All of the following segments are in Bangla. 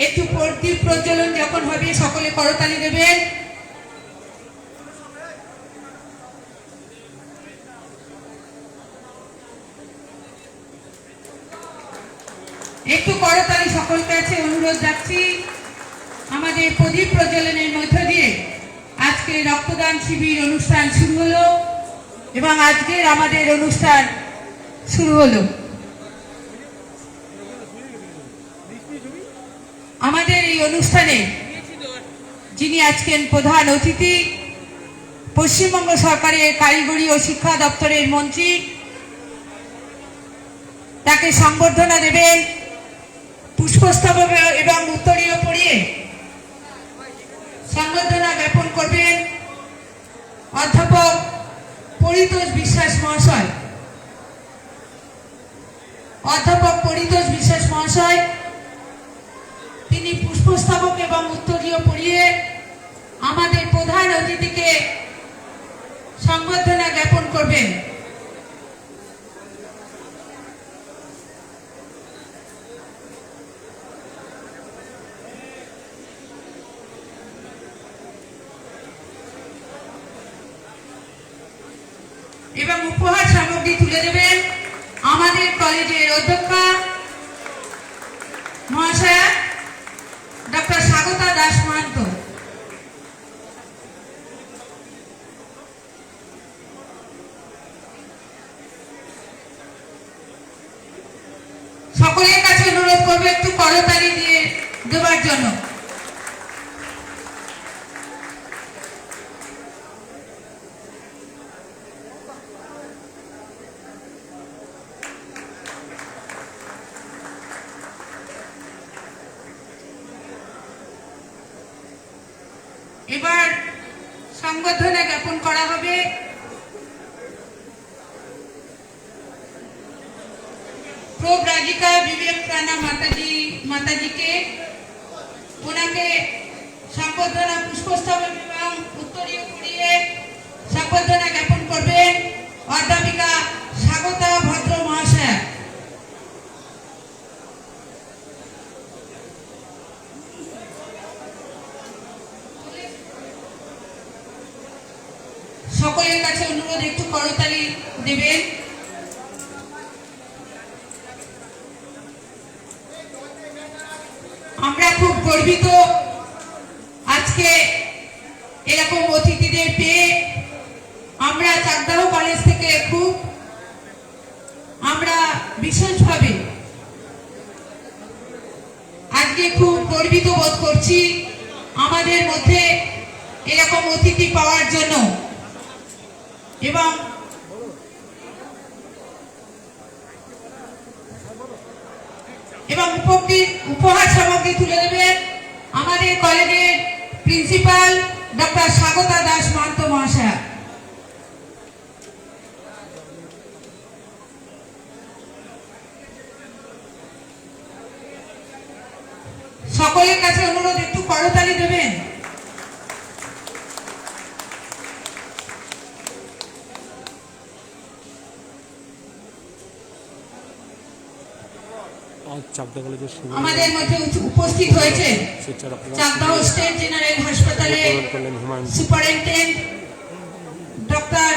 একটু প্রদীপ প্রজ্বলন যখন হবে সকলে করতালি দেবেন। একটু করতালি সকল কাছে অনুরোধ রাখছি। আমাদের প্রদীপ প্রজ্বলনের মধ্য দিয়ে আজকে রক্তদান শিবির অনুষ্ঠান শুরু হলো এবং আজকের আমাদের অনুষ্ঠান শুরু হলো। আমাদের এই অনুষ্ঠানে যিনি আজকের প্রধান অতিথি, পশ্চিমবঙ্গ সরকারের কারিগরি ও শিক্ষা দপ্তরের মন্ত্রী, তাকে সংবর্ধনা দেবেন, পুষ্পস্তবক এবং উত্তরীয় পরিয়ে সংবর্ধনা জ্ঞাপন করবেন অধ্যাপক পরিতোষ বিশ্বাস মহাশয়। অধ্যাপক পরিতোষ বিশ্বাস মহাশয় তিনি পুষ্পস্তবক এবং উত্তরীয় পরিয়ে আমাদের প্রধান অতিথিকে সংবর্ধনা জ্ঞাপন করবেন। এবং উপহার সামগ্রী তুলে দেবেন আমাদের কলেজের অধ্যক্ষা মহাশয়া ডক্টর স্বাগতা দাস মাহাতো। সকলের কাছে অনুরোধ করবে একটু করতালি দিয়ে দেওয়ার জন্য। এবার সংবর্ধনা জ্ঞাপন করা হবে প্রব্রাজিকা বিবেক প্রাণা মাতাজিকে। ওনাকে সংবর্ধনা পুষ্পস্তবক এবং উত্তরীয় পরিয়ে সংবর্ধনা জ্ঞাপন করবেন অধ্যাপিকা স্বাগতা ভদ্র মহাশয়া। সকলের কাছে অনুরোধ একটু করতালি দেবেন। আমরা খুব গর্বিত আজকে এরকম অতিথিদের পেয়ে। আমরা চাকদাহ কলেজ থেকে আমরা বিশেষভাবে আজকে খুব গর্বিত বোধ করছি আমাদের মধ্যে এরকম অতিথি পাওয়ার জন্য। এবং উপহার সামগ্রী তুলে দেবেন আমাদের কলেজের প্রিন্সিপাল ডক্টর স্বাগতা দাস মাহাতো মহাশয়া। সকলের কাছে অনুরোধ একটু করতালি দেবেন। আমাদের মধ্যে উপস্থিত হয়েছে চাকদাহ স্টেট জেনারেল হাসপাতালের সুপারিনটেন্ডেন্ট ডক্টর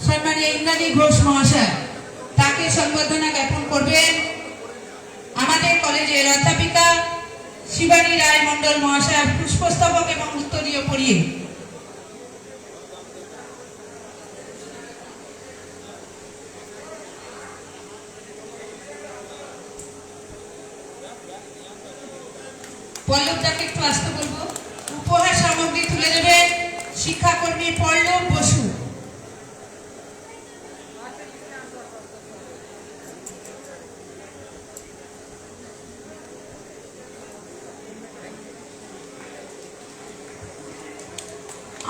সম্মানীয় ইন্দ্রাণী ঘোষ মহাশয়। তাকে সংবর্ধনা জ্ঞাপন করবেন আমাদের কলেজের অধ্যাপিকা শিবানী রায় মণ্ডল মহাশয় পুষ্পস্তবক এবং উত্তরীয় পরিয়ে। পল্লবটাকে একটু আসতে বলবো। উপহার সামগ্রী তুলে দেবেন শিক্ষাকর্মী পল্লব বসু।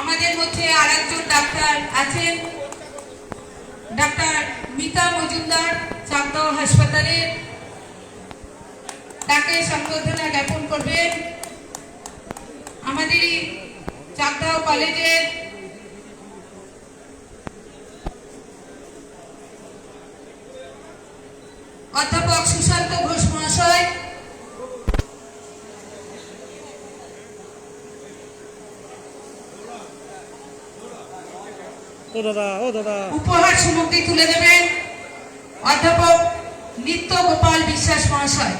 আমাদের মধ্যে আরেকজন ডাক্তার আছেন, ডাক্তার মিতা মজুমদার চাকদাহ হাসপাতালের। তাকে সংবর্ধনা জ্ঞাপন করবেন আমাদের চাকদাহ কলেজের অধ্যাপক সুশান্ত ঘোষ মহাশয়। উপহার সামগ্রী তুলে দেবেন অধ্যাপক নিত্য গোপাল বিশ্বাস মহাশয়।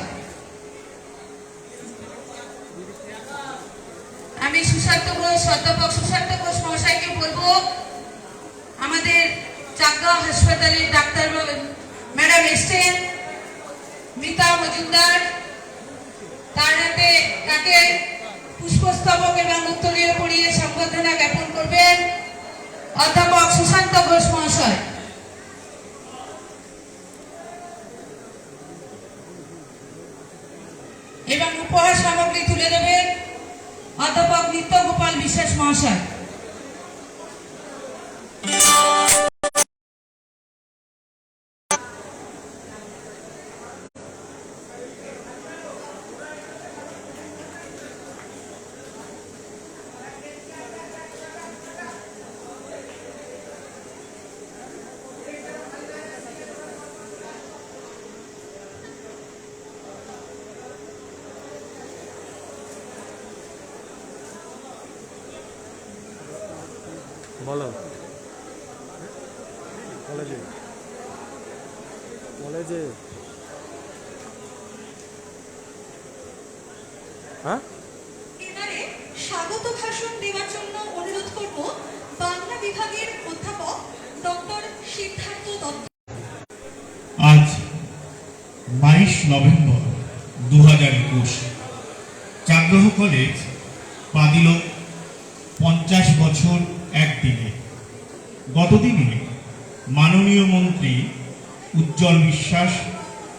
আমি অধ্যাপক সুশান্ত ঘোষ মহাশয়কে বলবো আমাদের চাকদহ হাসপাতালের ডাক্তার ম্যাডাম এসছেন, মিতা মজুমদার, তার হাতে তাকে পুষ্পস্তবক এবং উত্তরীয় পরিয়ে সম্বর্ধনা জ্ঞাপন করবেন অধ্যাপক সুশান্ত ঘোষ মহাশয়। এবং উপহার সামগ্রী তুলে দেবেন অধ্যাপক নিত্য গোপাল বিশ্বাস মহাশয়। বলো কলেজে কলেজে হ্যাঁ এবারে স্বাগত ভাষণ দেওয়ার জন্য অনুরোধ করব বাংলা বিভাগের অধ্যাপক ডক্টর সিদ্ধার্থ দত্ত। আজ 22 নভেম্বর 2021 চাকদহ কলেজ পা দিল 50 বছর একদিনে। গতদিনে মাননীয় মন্ত্রী উজ্জ্বল বিশ্বাস,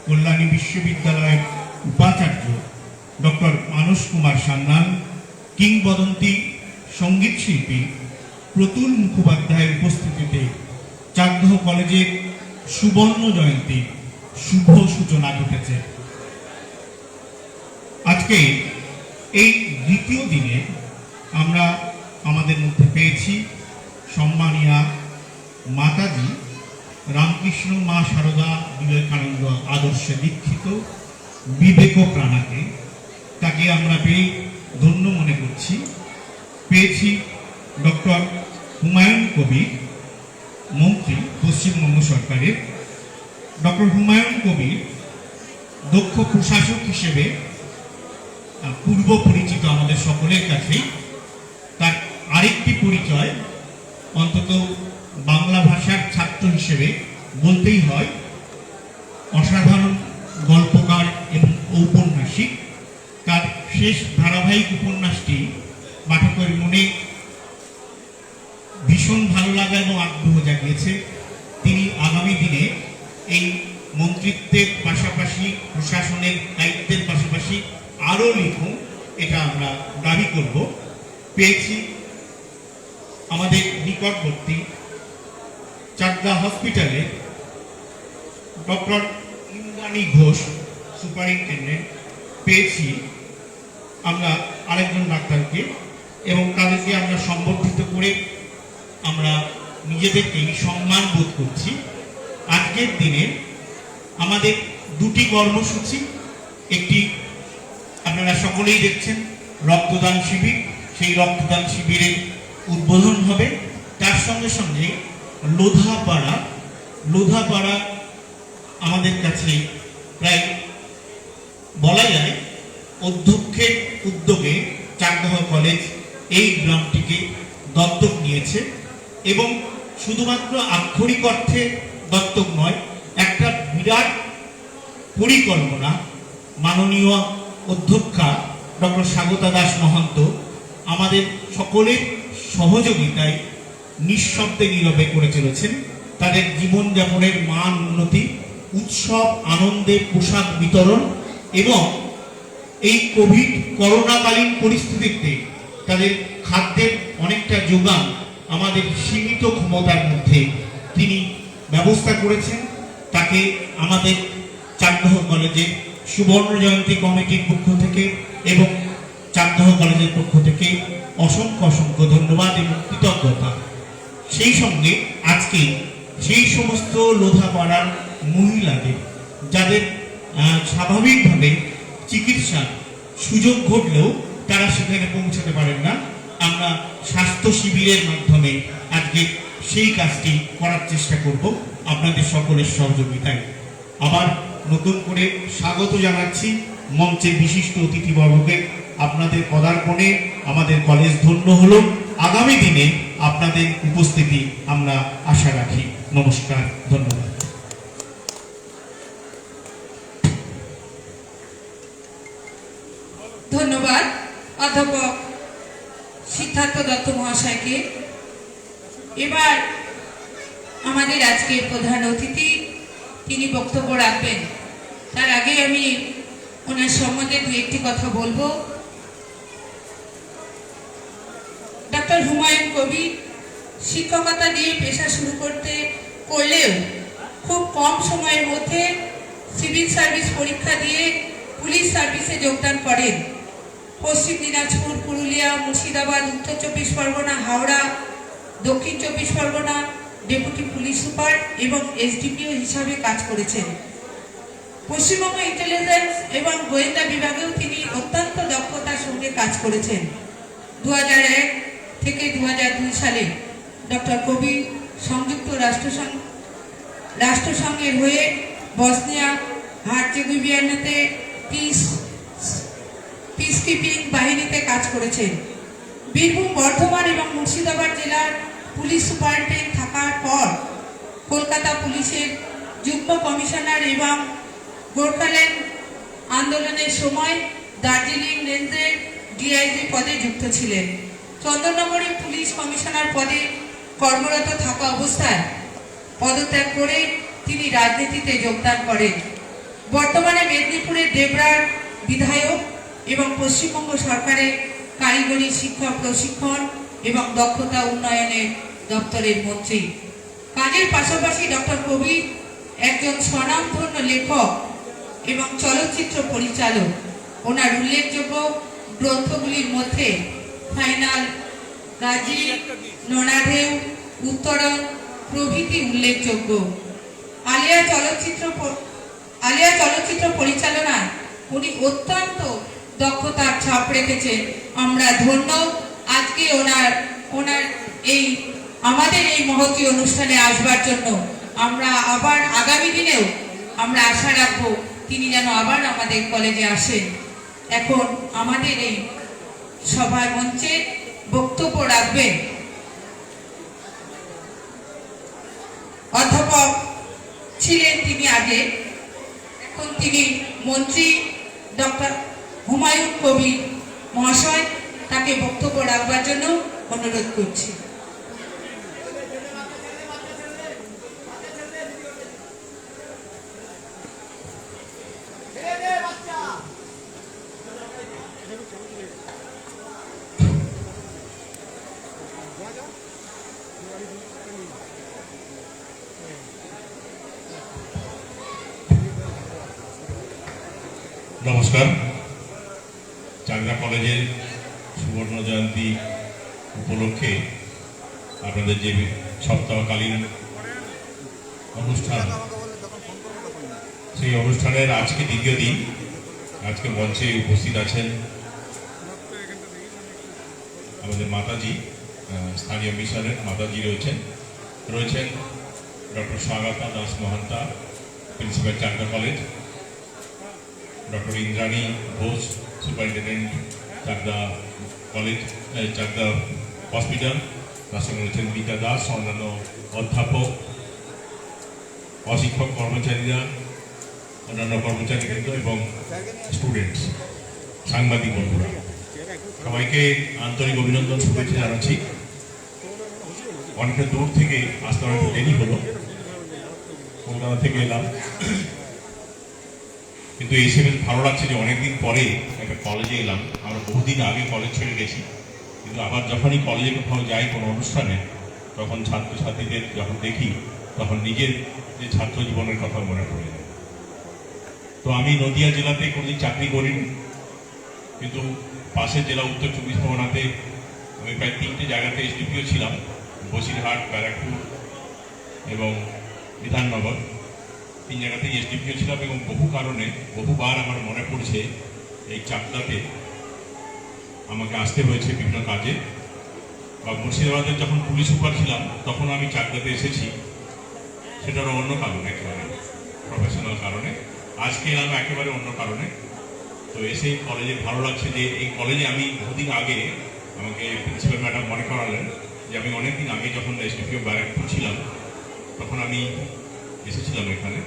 কল্যাণী বিশ্ববিদ্যালয়ের উপাচার্য ডক্টর মানস কুমার সান্যাল, কিংবদন্তি সঙ্গীত শিল্পী প্রতুল মুখোপাধ্যায়ের উপস্থিতিতে চাকদহ কলেজের সুবর্ণ জয়ন্তী শুভ সূচনা ঘটেছে। আজকে এই দ্বিতীয় দিনে আমরা আমাদের মধ্যে পেয়েছি সম্মানীয়া মাতাজি রামকৃষ্ণ মা সারদা বিবেকানন্দ আদর্শে দীক্ষিত বিবেক প্রাণাকে। তাকে আমরা পেয়ে ধন্য মনে করছি। পেয়েছি ডক্টর হুমায়ুন কবির, মন্ত্রী পশ্চিমবঙ্গ সরকারের। ডক্টর হুমায়ুন কবির দক্ষ প্রশাসক হিসেবে পূর্ব পরিচিত আমাদের সকলের কাছেই। তার আরেকটি পরিচয় অন্তত বাংলা ভাষার ছাত্র হিসেবে বলতেই হয়, অসাধারণ গল্পকার এবং ঔপন্যাসিক। তার শেষ ধারাবাহিক উপন্যাসটি পাঠকের মনে ভীষণ ভালো লাগা এবং আগ্রহ জাগিয়েছে। তিনি আগামী দিনে এই মন্ত্রিত্বের পাশাপাশি প্রশাসনের দায়িত্বের পাশাপাশি আরও লিখুন, এটা আমরা দাবি করব। পেয়েছি আমাদের নিকটবর্তী চাকদা হসপিটালে ডক্টর ইন্দ্রাণী ঘোষ, সুপারিনটেন্ডেন্ট। পেয়েছি আমরা আরেকজন ডাক্তারকে, এবং তাদেরকে আমরা সম্বর্ধিত করে আমরা নিজেদেরকেই সম্মান বোধ করছি। আজকের দিনে আমাদের দুটি কর্মসূচি, একটি আপনারা সকলেই দেখছেন রক্তদান শিবির, সেই রক্তদান শিবিরের উদ্বোধন হবে। তার সঙ্গে সঙ্গে লোধাপাড়া আমাদের কাছে প্রায় বলা যায় অধ্যক্ষের উদ্যোগে চাকদহ কলেজ এই গ্রামটিকে দত্তক নিয়েছে, এবং শুধুমাত্র আক্ষরিক অর্থে দত্তক নয়, একটা বিরাট পরিকল্পনা মাননীয় অধ্যক্ষা ডক্টর স্বাগতা দাস মহন্ত আমাদের সকলের সহযোগিতায় নিঃশব্দে নীরবে করে চলেছেন। তাদের জীবনযাপনের মান উন্নতি, উৎসব আনন্দে পোশাক বিতরণ এবং এই কোভিড করোনাকালীন পরিস্থিতিতে তাদের খাদ্যের অনেকটা যোগান আমাদের সীমিত ক্ষমতার মধ্যে তিনি ব্যবস্থা করেছেন। তাকে আমাদের চাকদহ কলেজের সুবর্ণ জয়ন্তী কমিটির পক্ষ থেকে এবং চাকদহ কলেজের পক্ষ থেকে অসংখ্য অসংখ্য ধন্যবাদ এবং কৃতজ্ঞতা। সেই সঙ্গে আজকে সেই সমস্ত লোধাপাড়ার মহিলাদের যাদের স্বাভাবিকভাবে চিকিৎসার সুযোগ ঘটলেও তারা সেখানে পৌঁছাতে পারেন না, আমরা স্বাস্থ্য শিবিরের মাধ্যমে আজকে সেই কাজটি করার চেষ্টা করব আপনাদের সকলের সহযোগিতায়। আবার নতুন করে স্বাগত জানাচ্ছি মঞ্চের বিশিষ্ট অতিথিবর্গকে। আপনাদের পদার্পণে আমাদের কলেজ ধন্য হলো। আগামী দিনে আপনাদের উপস্থিতি আমরা আশা রাখি। নমস্কার, ধন্যবাদ। ধন্যবাদ অধ্যাপক সিদ্ধার্থ দত্ত মহাশয়কে। এবার আমাদের আজকের প্রধান অতিথি তিনি বক্তব্য রাখবেন। তার আগে আমি ওনার সম্বন্ধে দু একটি কথা বলবো। ডক্টর হুমায়ুন কবির শিক্ষকতা দিয়ে পেশা শুরু করলেও খুব কম সময়ের মধ্যে সিভিল সার্ভিস পরীক্ষা দিয়ে পুলিশ সার্ভিসে যোগদান করেন। পশ্চিম দিনাজপুর, পুরুলিয়া, মুর্শিদাবাদ, উত্তর চব্বিশ পরগনা, হাওড়া, দক্ষিণ চব্বিশ পরগনা ডেপুটি পুলিশ সুপার এবং এসডিপিও হিসাবে কাজ করেছেন। পশ্চিমবঙ্গ ইন্টেলিজেন্স এবং গোয়েন্দা বিভাগেও তিনি অত্যন্ত দক্ষতার সঙ্গে কাজ করেছেন। 2001 থেকে 2002 সালে ডক্টর কবির সংযুক্ত রাষ্ট্রসংঘের হয়ে বসনিয়া হার্জেগোভিনাতে পিস কিপিং বাহিনীতে কাজ করেছেন। বীরভূম, বর্ধমান এবং মুর্শিদাবাদ জেলার পুলিশ সুপারিনটেন্ডেন্ট থাকার পর কলকাতা পুলিশের যুগ্ম কমিশনার এবং গোর্খাল্যান্ড আন্দোলনের সময় দার্জিলিং রেঞ্জের ডিআইজি পদে যুক্ত ছিলেন। চন্দননগরে পুলিশ কমিশনার পদে কর্মরত থাকা অবস্থায় পদত্যাগ করে তিনি রাজনীতিতে যোগদান করেন। বর্তমানে মেদিনীপুরের দেবরার বিধায়ক এবং পশ্চিমবঙ্গ সরকারের কারিগরি শিক্ষা প্রশিক্ষণ এবং দক্ষতা উন্নয়নের দপ্তরের মন্ত্রী। কাজের পাশাপাশি ডক্টর কবির একজন স্বনামধন্য লেখক এবং চলচ্চিত্র পরিচালক। ওনার উল্লেখযোগ্য গ্রন্থগুলির মধ্যে ফাইনাল, গাজী, নোনাঢেউ, উত্তরণ প্রভৃতি উল্লেখযোগ্য। আলিয়া চলচ্চিত্র পরিচালনায় উনি অত্যন্ত দক্ষতার ছাপ রেখেছেন। আমরা ধন্য আজকে ওনার এই আমাদের এই মহতী অনুষ্ঠানে আসবার জন্য। আমরা আবার আগামী দিনেও আমরা আশা রাখবো তিনি যেন আবার আমাদের কলেজে আসেন। এখন আমাদের এই সভার মঞ্চে বক্তব্য রাখবেন অধ্যাপক ছিলেন তিনি আগে, এখন তিনি মন্ত্রী ডক্টর হুমায়ুন কবির মহাশয়। তাকে বক্তব্য রাখবার জন্য অনুরোধ করছি। নমস্কার। চাকদা কলেজের সুবর্ণ জয়ন্তী উপলক্ষে আপনাদের যে সপ্তাহকালীন অনুষ্ঠান, সেই অনুষ্ঠানের আজকে দ্বিতীয় দিন। আজকে মঞ্চে উপস্থিত আছেন আমাদের মাতাজি, স্থানীয় মিশনের মাতাজি রয়েছেন doctor Swagata Das Mahanta, principal Chakdah college, doctor Indrani Ghosh, superintendent Chakdah college, Chakdah hospital. তার সঙ্গে রয়েছেন মিতা দাস, অন্যান্য অধ্যাপক, অশিক্ষক কর্মচারীরা, অন্যান্য কর্মচারীবৃন্দ এবং স্টুডেন্টস, সাংবাদিক বন্ধুরা, সবাইকে আন্তরিক অভিনন্দন, শুভেচ্ছা জানাচ্ছি। অনেকটা দূর থেকে আসতে অনেক দেরি হলো, কলকাতা থেকে এলাম, কিন্তু এসে বেশ ভালো লাগছে যে অনেকদিন পরে একটা কলেজে এলাম। আমরা বহুদিন আগে কলেজ ছেড়ে গেছি, কিন্তু আবার যখনই কলেজে কোথাও যাই কোনো অনুষ্ঠানে, তখন ছাত্রছাত্রীদের যখন দেখি, তখন নিজের যে ছাত্র জীবনের কথা মনে পড়ে যায়। তো আমি নদিয়া জেলাতে কোনোদিন চাকরি করিনি, কিন্তু পাশের জেলা উত্তর চব্বিশ পরগনাতে আমি প্রায় 3টে জায়গাতে এসডিপিও ছিলাম, বসিরহাট, ব্যারাকপুর এবং বিধাননগর। 3 জায়গাতেই এসডিপিও ছিলাম এবং বহু কারণে বহুবার আমার মনে পড়ছে এই চাকদাতে আমাকে আসতে হয়েছে বিভিন্ন কাজে। বা মুর্শিদাবাদের যখন পুলিশ সুপার ছিলাম তখন আমি চাকরিতে এসেছি, সেটারও অন্য কারণে, একেবারে প্রফেশনাল কারণে। আজকে এলাম একেবারে অন্য কারণে। তো এসে কলেজে ভালো লাগছে যে এই কলেজে আমি বহুদিন আগে, আমাকে প্রিন্সিপাল ম্যাডাম মনে করালেন যে আমি অনেকদিন আগে যখন এসডিপিও ব্যারাকপুর ছিলাম তখন আমি এসেছিলাম এখানে,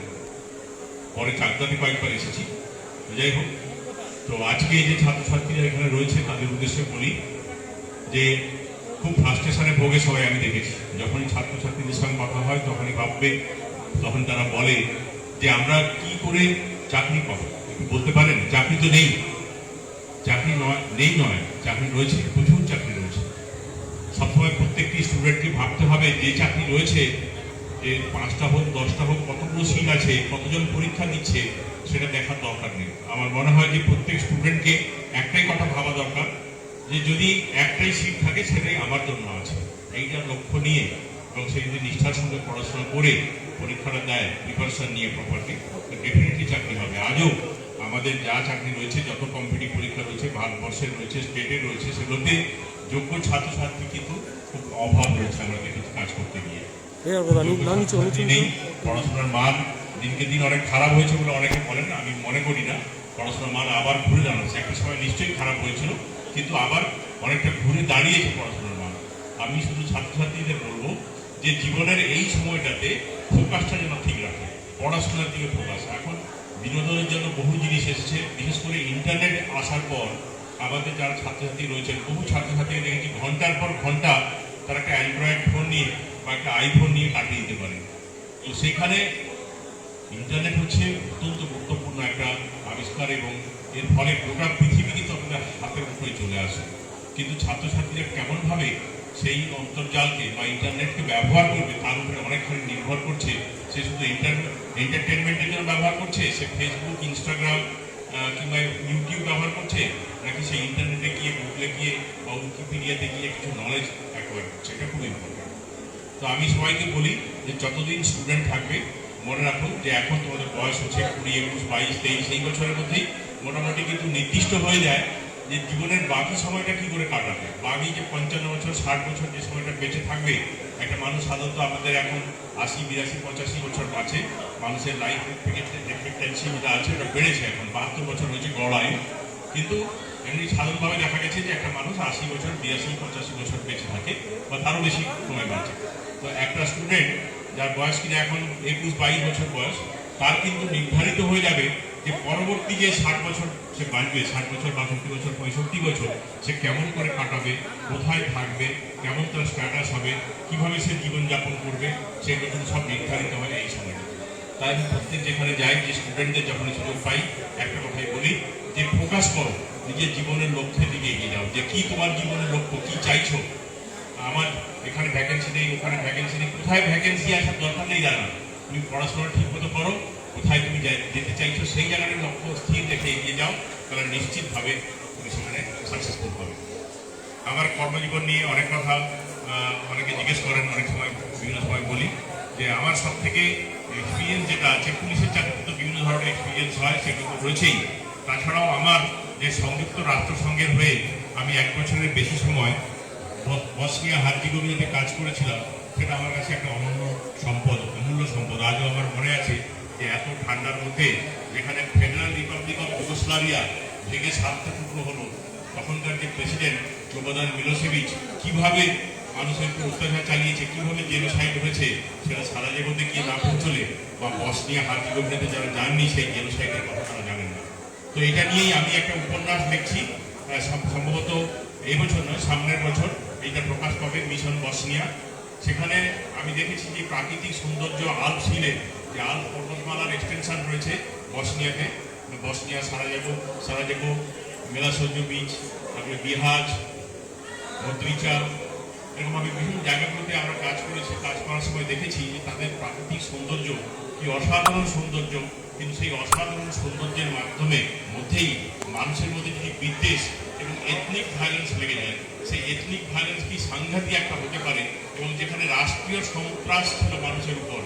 পরে চাকদাতে কয়েকবার এসেছি। যাই হোক, তো আজকে এই যে ছাত্রছাত্রীরা এখানে রয়েছে তাদের উদ্দেশ্যে বলি যে খুব ফ্রাস্ট্রেশনে ভোগে সবাই আমি দেখেছি। যখনই ছাত্রছাত্রীদের সঙ্গে কথা হয় তখনই ভাববে, তখন তারা বলে যে আমরা কি করে চাকরি পাবো, বলতে পারেন? চাকরি তো নেই, চাকরি নয়, চাকরি রয়েছে, প্রচুর চাকরি রয়েছে। সবসময় প্রত্যেকটি স্টুডেন্টকে ভাবতে হবে যে চাকরি রয়েছে, যে 5টা হোক 10টা হোক কতগুলো সিট আছে, কতজন পরীক্ষা দিচ্ছে, সেটা দেখার দরকার নেই। আমার মনে হয় যে প্রত্যেক স্টুডেন্টকে একটাই কথা ভাবা দরকার যে যদি একটাই সিট থাকে সেটাই আমার জন্য আছে, এইটা লক্ষ্য নিয়ে এবং সে যদি নিষ্ঠার সঙ্গে পড়াশোনা করে পরীক্ষাটা দেয়, প্রিপারেশন নিয়ে প্রপারলি, ডেফিনেটলি চাকরি হবে। আজও আমাদের যা চাকরি রয়েছে, যত কম্পিটিটিভ পরীক্ষা রয়েছে, ভারতবর্ষের রয়েছে, স্টেটের রয়েছে, সেগুলোতে যোগ্য ছাত্রছাত্রী কিন্তু খুব অভাব রয়েছে। আমরা দেখেছি কাজ করতে গিয়ে নেই, পড়াশোনার মান দিনকে দিন অনেক খারাপ হয়েছে বলে অনেকে বলেন, আমি মনে করি না। পড়াশোনার মান আবার ঘুরে দাঁড়াচ্ছে, একটা সময় নিশ্চয়ই খারাপ হয়েছিল, কিন্তু আবার অনেকটা ঘুরে দাঁড়িয়েছে পড়াশোনার মান। আমি শুধু ছাত্রছাত্রীদের বলবো যে জীবনের এই সময়টাতে ফোকাসটা যেন ঠিক রাখে, পড়াশোনার দিকে ফোকাস। এখন বিনোদনের জন্য বহু জিনিস এসেছে, বিশেষ করে ইন্টারনেট আসার পর আমাদের যারা ছাত্রছাত্রী রয়েছেন, বহু ছাত্রছাত্রী দেখেছি ঘন্টার পর ঘন্টা তারা একটা অ্যান্ড্রয়েড ফোন নিয়ে বা একটা আইফোন নিয়ে কাটিয়ে দিতে পারে। তো সেখানে ইন্টারনেট হচ্ছে অত্যন্ত গুরুত্বপূর্ণ একটা আবিষ্কার এবং এর ফলে গোটা পৃথিবী কিন্তু আমাদের হাতের মুঠোয় চলে আসে। কিন্তু ছাত্রছাত্রীরা কেমনভাবে সেই অন্তর্জালকে বা ইন্টারনেটকে ব্যবহার করবে তার উপরে অনেকখানি নির্ভর করছে। সে শুধু এন্টারটেনমেন্টের জন্য ব্যবহার করছে, সে ফেসবুক, ইনস্টাগ্রাম কিংবা ইউটিউব ব্যবহার করছে, নাকি সে ইন্টারনেটে গিয়ে, গুগলে গিয়ে বা উইকিপিডিয়াতে গিয়ে কিছু নলেজ অ্যাকোয়ার করছে। এটা খুব ইম্পর্টেন্ট। তো আমি সবাইকে বলি যে যতদিন স্টুডেন্ট থাকবে মনে রাখুন যে এখন তোমাদের বয়স হচ্ছে 20, 21, 22, 23, এই বছরের মধ্যেই মোটামুটি কিন্তু নির্দিষ্ট হয়ে যায় যে জীবনের বাকি সময়টা কি করে কাটাবে। বাকি যে 55 বছর 60 বছর যে সময়টা বেঁচে থাকবে, একটা মানুষ সাধারণত আমাদের এখন 80, 82, 85 বছর বাঁচে। মানুষের লাইফ এক্সপেক্টেন্সি যেটা আছে ওটা বেড়েছে, এখন 72 বছর হয়েছে গড় আয়ু। কিন্তু এমনি সাধারণভাবে দেখা গেছে যে একটা মানুষ 80 বছর, 82, 85 বছর বেঁচে থাকে বা তারও বেশি সময় বাঁচে। তো একটা স্টুডেন্ট যার বয়স কিনা এখন 21, 22 বছর বয়স, তার কিন্তু নির্ধারিত হয়ে যাবে যে পরবর্তী যে 60 বছর সে বাঁচবে, 60 বছর, 62 বছর, 65 বছর সে কেমন করে কাটাবে, কোথায় থাকবে, কেমন তার স্ট্যাটাস হবে, কিভাবে সে জীবনযাপন করবে, সেগুলো কিন্তু সব নির্ধারিত হয় এই সময়টা। তাই আমি প্রত্যেক যেখানে যাই, যে স্টুডেন্টদের যখন সুযোগ পাই, একটা কথাই বলি যে ফোকাস করো, নিজের জীবনের লক্ষ্যের দিকে এগিয়ে যাও। যে কি তোমার জীবনের লক্ষ্য, কি চাইছো। আমার এখানে ভ্যাকেন্সি নেই, ওখানে ভ্যাকেন্সি নেই, কোথায় ভ্যাকেন্সি আসার দরকার নেই জানা। তুমি পড়াশোনা ঠিক মতো করো, কোথায় তুমি যেতে চাইছো সেই জায়গাটার লক্ষ্য স্থির রেখে এগিয়ে যাও, তাহলে নিশ্চিতভাবে তুমি সেখানে সাকসেসফুল হবে। আমার কর্মজীবন নিয়ে অনেক কথা অনেকে জিজ্ঞেস করেন, অনেক সময় বিভিন্ন সময় বলি যে আমার সব থেকে এক্সপিরিয়েন্স যেটা আছে, পুলিশের চাকরিতে তো বিভিন্ন ধরনের এক্সপিরিয়েন্স হয়, সেগুলো তো রয়েছেই। তাছাড়াও আমার যে সংযুক্ত রাষ্ট্রসংঘের হয়ে আমি 1 বছরের বেশি সময় বসনিয়া হার্জেগোভিনাতে কাজ করেছিলাম, সেটা আমার কাছে একটা অনন্য সম্পদ, অমূল্য সম্পদ। আজও আমার মনে আছে যে এত ঠান্ডার মধ্যে যেখানে ফেডারেল রিপাবলিক অফ যুগোস্লাভিয়া ভেঙে 7টা টুকরো হলো, তখনকার যে প্রেসিডেন্ট স্লোবোদান মিলোসেভিচ কিভাবে মানুষের উপর অত্যাচার চালিয়েছে, কিভাবে জেনোসাইড হয়েছে, সেটা সারাজেগোতে গিয়ে না পৌঁছলে বা বসনিয়া হার্জেগোভিনাতে যারা যাননি সেই জেনোসাইডের কথা তারা জানেন না। তো এটা নিয়েই আমি একটা উপন্যাস লিখছি, সম্ভবত এই বছর নয়, সামনের বছর এইটা প্রকাশ পাবে, মিশন বসনিয়া। সেখানে আমি দেখেছি যে প্রাকৃতিক সৌন্দর্য, আল্প হিলে, যে আল্প পর্বতমালার এক্সটেনশন রয়েছে বসনিয়াতে, বসনিয়া, সারাজেগো, মেলাসোজো বিচ, তারপরে বিহাজ, মদ্রিচা, এরকম আমি বিভিন্ন জায়গাগুলোতে আমরা কাজ করেছি। কাজ করার সময় দেখেছি যে তাদের প্রাকৃতিক সৌন্দর্য কি অসাধারণ সৌন্দর্য, কিন্তু সেই অসাধারণ সৌন্দর্যের মধ্যেই মানুষের মধ্যে যদি বিদ্বেষ এবং এথনিক ভায়োলেন্স লেগে যায়, সেই এথনিক ভায়োলেন্স কি সাংঘাতিক একটা হতে পারে। এবং যেখানে রাষ্ট্রীয় সন্ত্রাস ছিল মানুষের উপর,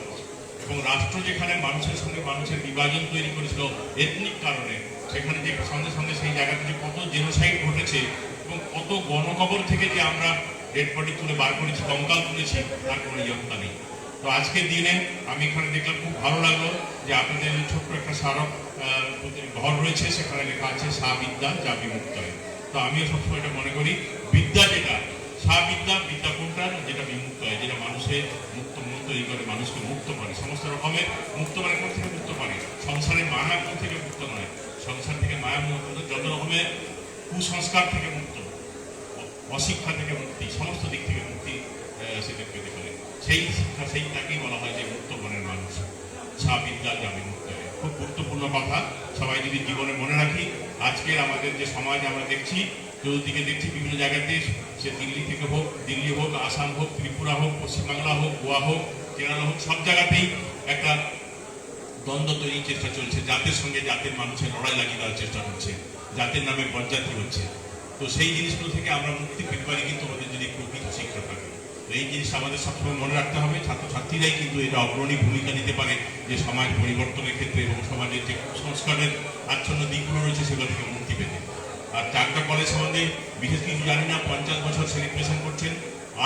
এবং রাষ্ট্র যেখানে মানুষের সঙ্গে মানুষের বিভাজন তৈরি করেছিল এথনিক কারণে, সেখানে যে সঙ্গে সঙ্গে সেই জায়গাতে যে কত জেনোসাইড ঘটেছে এবং কত গণকবর থেকে যে আমরা ডেড বডি তুলে বার করেছি, কঙ্কাল তুলেছি, তার কোনো ইয়ত্তা নেই। তো আজকের দিনে আমি এখানে দেখলাম, খুব ভালো লাগলো যে আপনাদের ছোট্ট একটা স্মারক ঘর রয়েছে, সেখানে লেখা আছে সা বিদ্যা যা বিমুক্ত হয়। তো আমিও সবসময় এটা মনে করি, বিদ্যা যেটা সা বিদ্যা, বিদ্যা কোনটা যেটা বিমুক্ত হয়, যেটা মানুষের মুক্ত মন তৈরি করে, মানুষকে মুক্ত করে, সমস্ত রকমের মুক্ত মানে কোন থেকে মুক্ত করে, সংসারের মায়া কোন থেকে মুক্ত নয়, সংসার থেকে মায়া মুক্ত, যত রকমের কুসংস্কার থেকে মুক্ত, অশিক্ষা থেকে মুক্তি, সমস্ত দিক থেকে মুক্তি সেটা পেতে পারে। সেই শিক্ষা, সেইটাকেই বলা হয় যে মুক্ত মনের মানুষ, সা বিদ্যা যা বিমুক্ত হয়। খুব গুরুত্বপূর্ণ কথা, সবাই যদি জীবনে মনে রাখি। আজকের আমাদের যে সমাজ আমরা দেখছি, চতুর্দিকে দেখছি বিভিন্ন জায়গাতে, সে দিল্লি থেকে হোক, দিল্লি হোক, আসাম হোক, ত্রিপুরা হোক, পশ্চিমবাংলা হোক, গোয়া হোক, কেরালা হোক, সব জায়গাতেই একটা দ্বন্দ্ব তৈরির চেষ্টা চলছে, জাতের সঙ্গে জাতের মানুষের লড়াই লাগিয়ে দেওয়ার চেষ্টা হচ্ছে, জাতের নামে বজ্জাতি হচ্ছে। তো সেই জিনিসগুলো থেকে আমরা মুক্তি পেতে পারি কিন্তু আমাদের যদি প্রকৃত শিক্ষা থাকে। তো এই জিনিস আমাদের সবসময় মনে রাখতে হবে। ছাত্রছাত্রীরাই কিন্তু এটা অগ্রণী ভূমিকা নিতে পারে যে সমাজ পরিবর্তনের ক্ষেত্রে এবং সমাজের যে সংস্কারের আচ্ছন্ন দিকগুলো রয়েছে সেগুলো থেকে মুক্তি পেতে। আর চাকদা কলেজ সম্বন্ধে বিশেষ কিছু জানি না, 50 বছর সেলিব্রেশন করছেন,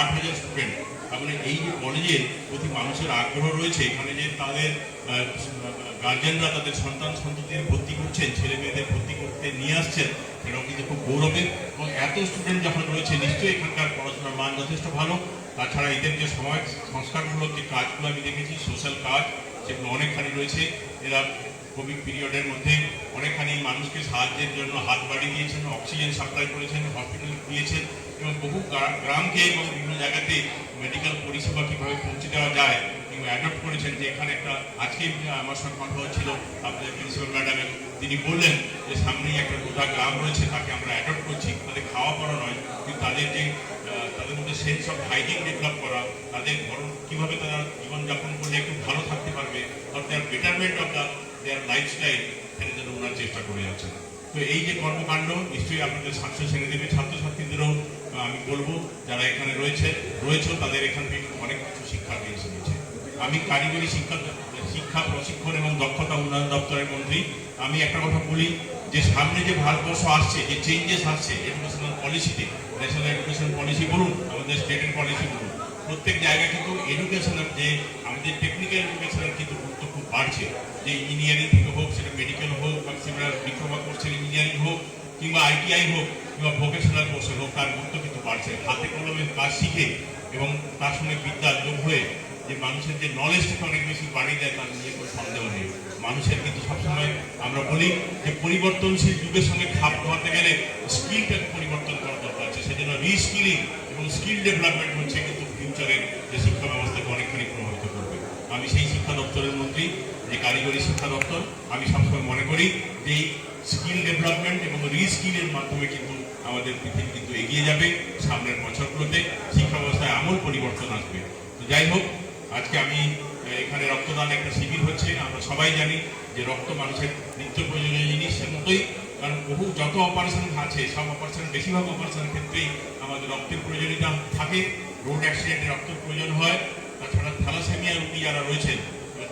8000 স্টুডেন্ট। তার মানে এই যে কলেজের প্রতি মানুষের আগ্রহ রয়েছে, এখানে যে তাদের গার্জেনরা তাদের সন্তান সন্ততিদের ভর্তি করছেন, ছেলে মেয়েদের ভর্তি করতে নিয়ে আসছেন, এটাও কিন্তু খুব গৌরবের। এবং এত স্টুডেন্ট যখন রয়েছে, নিশ্চয়ই এখানকার পড়াশোনার মান যথেষ্ট ভালো। তাছাড়া এদের যে সমাজ সংস্কারমূলক যে কাজগুলো আমি দেখেছি, সোশ্যাল কাজ, সেগুলো অনেকখানি রয়েছে। এরা কোভিড পিরিয়ডের মধ্যে অনেকখানি মানুষকে সাহায্যের জন্য হাত বাড়িয়ে দিয়েছেন, অক্সিজেন সাপ্লাই করেছেন, হসপিটাল দিয়েছেন, এবং বহু গ্রামকে এবং বিভিন্ন জায়গাতে মেডিকেল পরিষেবা কীভাবে পৌঁছে দেওয়া যায় এবং অ্যাডপ্ট করেছেন। যে এখানে একটা আজকে আমার সঙ্গে কথা হচ্ছিল আপনাদের প্রিন্সিপাল ম্যাডামের, তিনি বললেন যে সামনেই একটা গোটা গ্রাম রয়েছে, তাকে আমরা অ্যাডপ্ট করছি। তাদের খাওয়া পড়া নয়, কিন্তু তাদের যে তাদের মধ্যে সেন্স অফ হাইজিন ডেভেলপ করা, তাদের ধরন কীভাবে তারা জীবনযাপন করলে একটু ভালো থাকতে পারবে, আর দেয়ার বেটারমেন্ট অফ দেয়ার লাইফস্টাইল, সেটা যেন ওনার চেষ্টা করে যাচ্ছেন। তো এই যে কর্মকাণ্ড নিশ্চয়ই আপনাদের সাকসেস এনে দেবে। ছাত্রছাত্রীদেরও আমি বলবো, যারা এখানে রয়েছে তাদের এখান থেকে অনেক কিছু শিক্ষা পেয়েছে। আমি কারিগরি শিক্ষা প্রশিক্ষণ এবং দক্ষতা উন্নয়ন দপ্তরের মন্ত্রী। আমি একটা কথা বলি যে সামনে যে ভারতবর্ষ আসছে, যে চেঞ্জেস আসছে এডুকেশনাল পলিসিতে, ন্যাশনাল এডুকেশন পলিসি বলুন, আমাদের স্টেটের পলিসি বলুন, প্রত্যেক জায়গায় কিন্তু এডুকেশনের যে আমাদের টেকনিক্যাল এডুকেশনের কিন্তু গুরুত্ব খুব বাড়ছে। যে ইঞ্জিনিয়ারিং থেকে হোক, সেটা মেডিকেল হোক, বা সেটা ডিপ্লোমা কোর্সের ইঞ্জিনিয়ারিং হোক, কিংবা আইটিআই হোক, কিংবা ভোকেশনাল কোর্সের হোক, তার গুরুত্ব কিন্তু বাড়ছে। হাতে কলমে কাজ শিখে এবং তার সঙ্গে বিদ্যা যোগ হয়ে যে মানুষের যে নলেজটাকে অনেক বেশি বাড়িয়ে দেয়, তার নিয়ে কোনো সন্দেহ নেই। মানুষের কিন্তু সবসময় আমরা বলি যে পরিবর্তনশীল যুগের সঙ্গে খাপ খাওয়াতে গেলে স্কিলটাকে পরিবর্তন করা দরকার আছে। সেজন্য রিস্কিলিং এবং স্কিল ডেভেলপমেন্ট হচ্ছে কিন্তু ফিউচারের যে শিক্ষা ব্যবস্থাকে অনেকখানি প্রভাবিত করবে। আমি সেই শিক্ষা দপ্তরের মন্ত্রী, যে কারিগরি শিক্ষা দপ্তর, আমি সবসময় মনে করি যে এই স্কিল ডেভেলপমেন্ট এবং রিস্কিলের মাধ্যমে কিন্তু আমাদের পৃথিবী কিন্তু এগিয়ে যাবে। সামনের বছরগুলোতে শিক্ষা ব্যবস্থায় আমূল পরিবর্তন আসবে। তো যাই হোক, আজকে আমি এখানে রক্তদান একটা শিবির হচ্ছে। আমরা সবাই জানি যে রক্ত মানুষের নিত্য প্রয়োজনীয় জিনিসের মতোই, কারণ বহু যত অপারেশন আছে, সব অপারেশন, বেশিরভাগ অপারেশনের ক্ষেত্রেই আমাদের রক্তের প্রয়োজনীয়তা থাকে। রোড অ্যাক্সিডেন্টে রক্তের প্রয়োজন হয়। তাছাড়া থ্যালাসেমিয়া রোগী যারা রয়েছেন,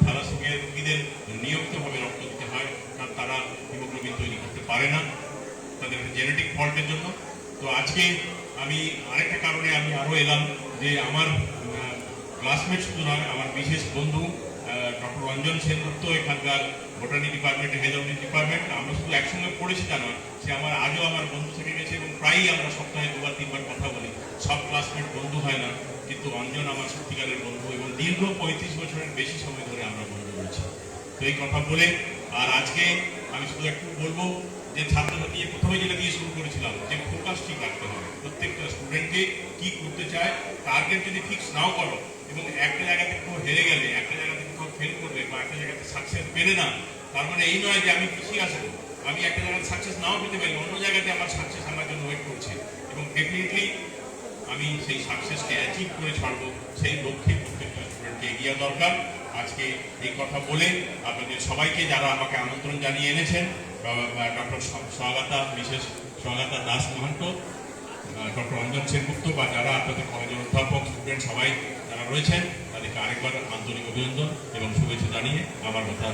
থ্যালাসেমিয়া রোগীদের নিয়মিতভাবে রক্ত দিতে হয়, কারণ তারা হিমোগ্লোবিন তৈরি করতে পারে না, তাদের জেনেটিক ফল্টের জন্য। তো আজকে আমি আরেকটা কারণে আমি আরও এলাম, যে আমার ক্লাসমেট শুধু নয়, আমার বিশেষ বন্ধু ডক্টর রঞ্জন সেনগুপ্ত, এখানকার বোটানি ডিপার্টমেন্ট, হেলথ ডিপার্টমেন্ট, আমরা শুধু একসঙ্গে পড়েছি তা নয়, সে আজও আমার বন্ধু থেকে গেছে এবং প্রায়ই আমরা সপ্তাহে 2-3বার কথা বলি। সব ক্লাসমেট বন্ধু হয় না, কিন্তু অঞ্জন আমার সত্যিকারের বন্ধু এবং দীর্ঘ 35 বছরের বেশি সময় ধরে আমরা বন্ধু রয়েছি। তো এই কথা বলে, আর আজকে আমি শুধু একটু বলবো যে ছাত্রছাত্রী প্রথমে যেটা দিয়ে শুরু করেছিলাম, যে ফোকাস ঠিক রাখতে হবে। প্রত্যেকটা স্টুডেন্টকে কি করতে চায়, টার্গেট যদি ফিক্স নাও করো এবং একটা জায়গাতে কোথাও হেরে গেলে, একটা জায়গাতে কোথাও ফেল করবে, বা একটা জায়গাতে সাকসেস পেলে না, তার মানে এই নয় যে আমি পিছিয়ে আসবো। আমি একটা জায়গায় সাকসেস নাও পেতে পারি, অন্য জায়গাতে আমার সাকসেস আমার জন্য ওয়েট করছে, এবং ডেফিনেটলি আমি সেই সাকসেসকে অ্যাচিভ করে ছাড়বো। সেই লক্ষ্যে প্রত্যেকটা স্টুডেন্টকে এগিয়ে দরকার। আজকে এই কথা বলে আপনাদের সবাইকে, যারা আমাকে আমন্ত্রণ জানিয়ে এনেছেন, ডক্টর স্বাগতা, মিসেস স্বাগতা দাস মহান্ত, ডক্টর অঞ্জন সেনগুপ্ত, বা যারা আপনাদের কলেজের অধ্যাপক, স্টুডেন্ট সবাই যারা রয়েছেন, তাদেরকে আরেকবার আন্তরিক অভিনন্দন এবং শুভেচ্ছা জানিয়ে আমার কথা